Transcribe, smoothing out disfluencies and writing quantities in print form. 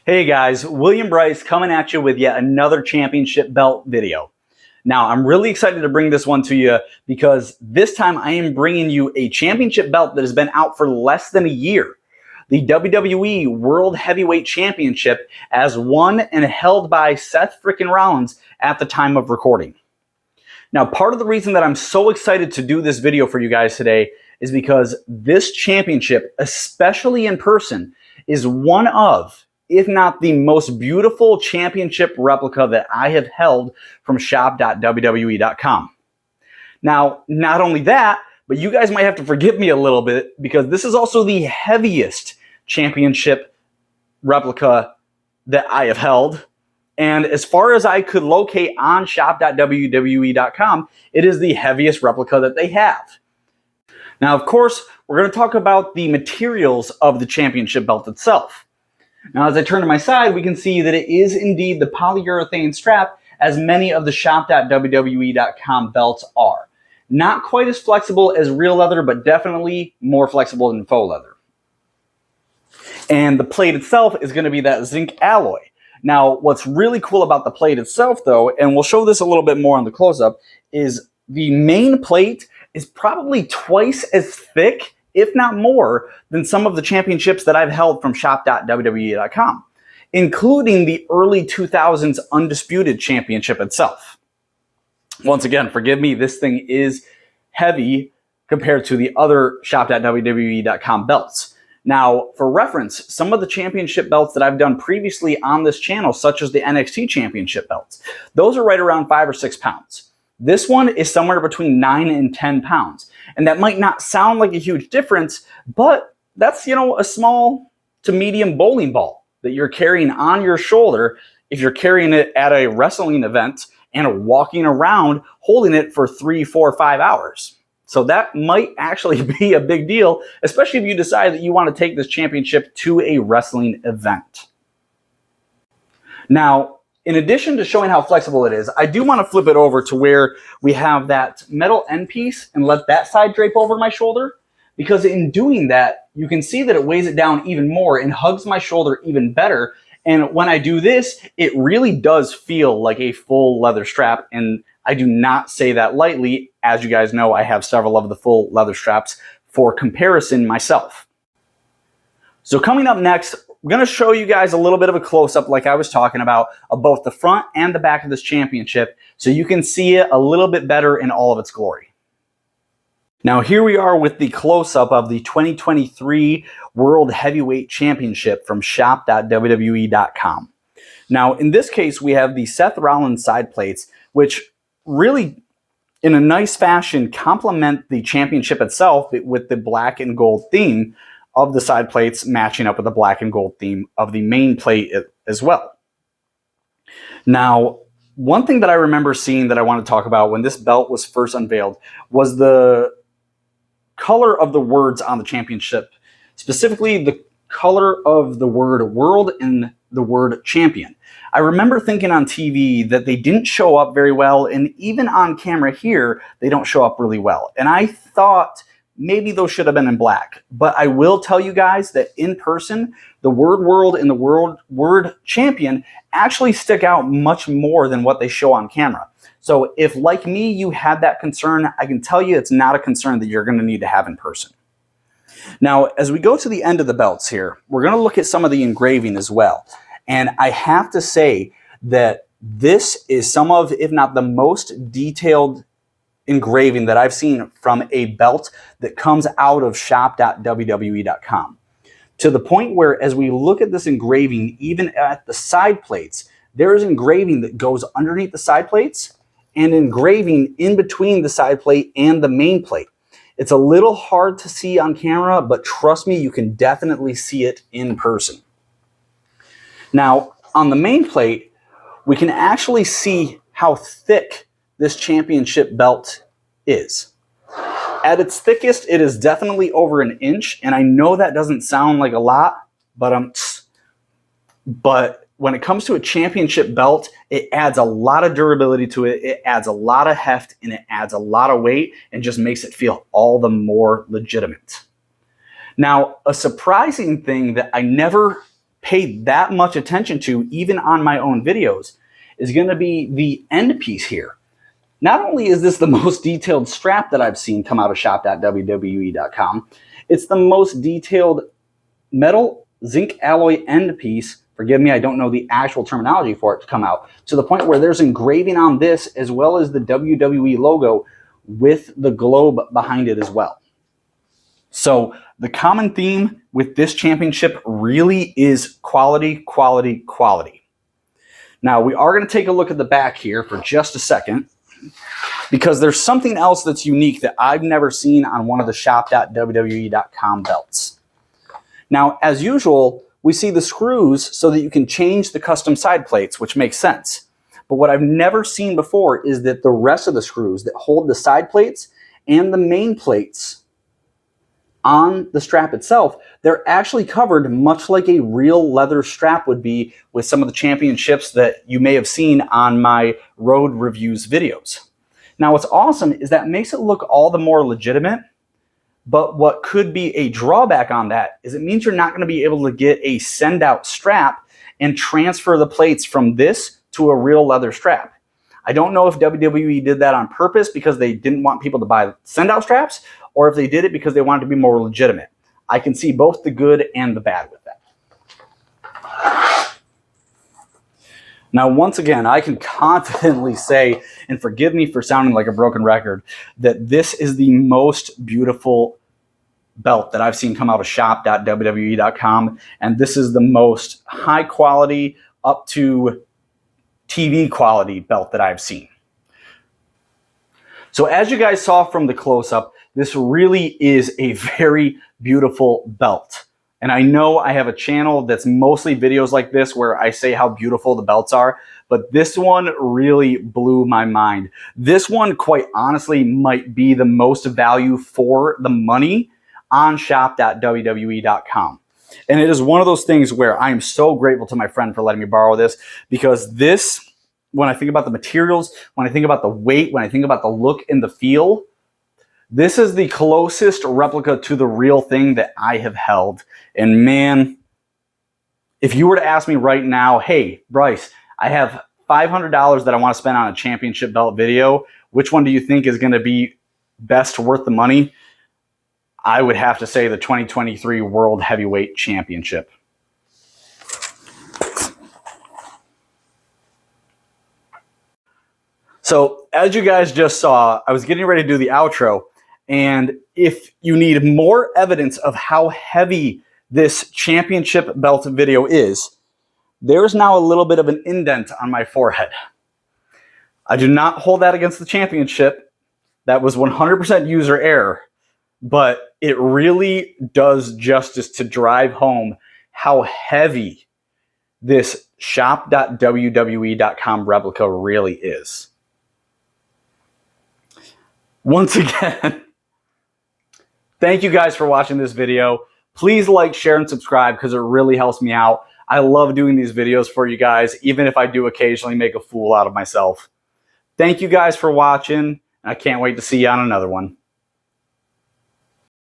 Hey guys, William Bryce coming at you with yet another championship belt video. Now, I'm really excited to bring this one to you because this time I am bringing you a championship belt that has been out for less than a year. The WWE World Heavyweight Championship as won and held by Seth frickin' Rollins at the time of recording. Now, part of the reason that I'm so excited to do this video for you guys today is because this championship, especially in person, is one of, if not the most beautiful championship replica that I have held from shop.wwe.com. Now, not only that, but you guys might have to forgive me a little bit because this is also the heaviest championship replica that I have held. And as far as I could locate on shop.wwe.com, it is the heaviest replica that they have. Now, of course, we're going to talk about the materials of the championship belt itself. Now, as I turn to my side, we can see that it is indeed the polyurethane strap, as many of the shop.wwe.com belts are. Not quite as flexible as real leather, but definitely more flexible than faux leather. And the plate itself is going to be that zinc alloy. Now, what's really cool about the plate itself, though, and we'll show this a little bit more on the close-up, is the main plate is probably twice as thick, if not more, than some of the championships that I've held from shop.wwe.com, including the early 2000s Undisputed Championship itself. Once again, forgive me, this thing is heavy compared to the other shop.wwe.com belts. Now, for reference, some of the championship belts that I've done previously on this channel, such as the NXT championship belts, those are right around 5 or 6 pounds. This one is somewhere between 9 and 10 pounds. And that might not sound like a huge difference, but that's, a small to medium bowling ball that you're carrying on your shoulder if you're carrying it at a wrestling event and walking around holding it for 3, 4, 5 hours. So that might actually be a big deal, especially if you decide that you want to take this championship to a wrestling event. Now, in addition to showing how flexible it is, I do want to flip it over to where we have that metal end piece and let that side drape over my shoulder, because in doing that, you can see that it weighs it down even more and hugs my shoulder even better. And when I do this, it really does feel like a full leather strap, and I do not say that lightly. As you guys know, I have several of the full leather straps for comparison myself. So coming up next, we're going to show you guys a little bit of a close-up, like I was talking about, of both the front and the back of this championship, so you can see it a little bit better in all of its glory. Now, here we are with the close-up of the 2023 World Heavyweight Championship from shop.wwe.com. Now, in this case, we have the Seth Rollins side plates, which really, in a nice fashion, complement the championship itself with the black and gold theme of the side plates matching up with the black and gold theme of the main plate as well. Now, one thing that I remember seeing that I want to talk about when this belt was first unveiled was the color of the words on the championship, specifically the color of the word world and the word champion. I remember thinking on TV that they didn't show up very well, and even on camera here, they don't show up really well. And I thought maybe those should have been in black. But I will tell you guys that in person, the word world and the word champion actually stick out much more than what they show on camera. So if, like me, you had that concern, I can tell you it's not a concern that you're going to need to have in person. Now, as we go to the end of the belts here, we're going to look at some of the engraving as well. And I have to say that this is some of, if not the most detailed engraving that I've seen from a belt that comes out of shop.wwe.com. To the point where, as we look at this engraving, even at the side plates, there is engraving that goes underneath the side plates and engraving in between the side plate and the main plate. It's a little hard to see on camera, but trust me, you can definitely see it in person. Now, on the main plate, we can actually see how thick this championship belt is. At its thickest, it is definitely over 1 inch, and I know that doesn't sound like a lot, but when it comes to a championship belt, it adds a lot of durability to it, it adds a lot of heft, and it adds a lot of weight, and just makes it feel all the more legitimate. Now, a surprising thing that I never pay that much attention to, even on my own videos, is going to be the end piece here. Not only is this the most detailed strap that I've seen come out of shop.wwe.com, it's the most detailed metal zinc alloy end piece, forgive me, I don't know the actual terminology for it, to come out, to the point where there's engraving on this as well as the WWE logo with the globe behind it as well. So the common theme with this championship really is quality, quality, quality. Now we are going to take a look at the back here for just a second, because there's something else that's unique that I've never seen on one of the shop.wwe.com belts. Now, as usual, we see the screws so that you can change the custom side plates, which makes sense. But what I've never seen before is that the rest of the screws that hold the side plates and the main plates on the strap itself, they're actually covered much like a real leather strap would be with some of the championships that you may have seen on my road reviews videos. Now, what's awesome is that makes it look all the more legitimate, but what could be a drawback on that is it means you're not going to be able to get a send-out strap and transfer the plates from this to a real leather strap. I don't know if WWE did that on purpose because they didn't want people to buy send-out straps, or if they did it because they wanted to be more legitimate. I can see both the good and the bad with that. Now, once again, I can confidently say, and forgive me for sounding like a broken record, that this is the most beautiful belt that I've seen come out of shop.wwe.com, and this is the most high quality, up to TV quality belt that I've seen. So as you guys saw from the close-up, this really is a very beautiful belt. And I know I have a channel that's mostly videos like this where I say how beautiful the belts are, but this one really blew my mind. This one, quite honestly, might be the most value for the money on shop.wwe.com. And it is one of those things where I am so grateful to my friend for letting me borrow this, because this, when I think about the materials, when I think about the weight, when I think about the look and the feel, this is the closest replica to the real thing that I have held. And man, if you were to ask me right now, hey, Bryce, I have $500 that I want to spend on a championship belt video, which one do you think is going to be best worth the money? I would have to say the 2023 World Heavyweight Championship. So as you guys just saw, I was getting ready to do the outro. And if you need more evidence of how heavy this championship belt video is, there's now a little bit of an indent on my forehead. I do not hold that against the championship. That was 100% user error. But it really does justice to drive home how heavy this shop.wwe.com replica really is. Once again, thank you guys for watching this video. Please like, share, and subscribe because it really helps me out. I love doing these videos for you guys, even if I do occasionally make a fool out of myself. Thank you guys for watching, and I can't wait to see you on another one.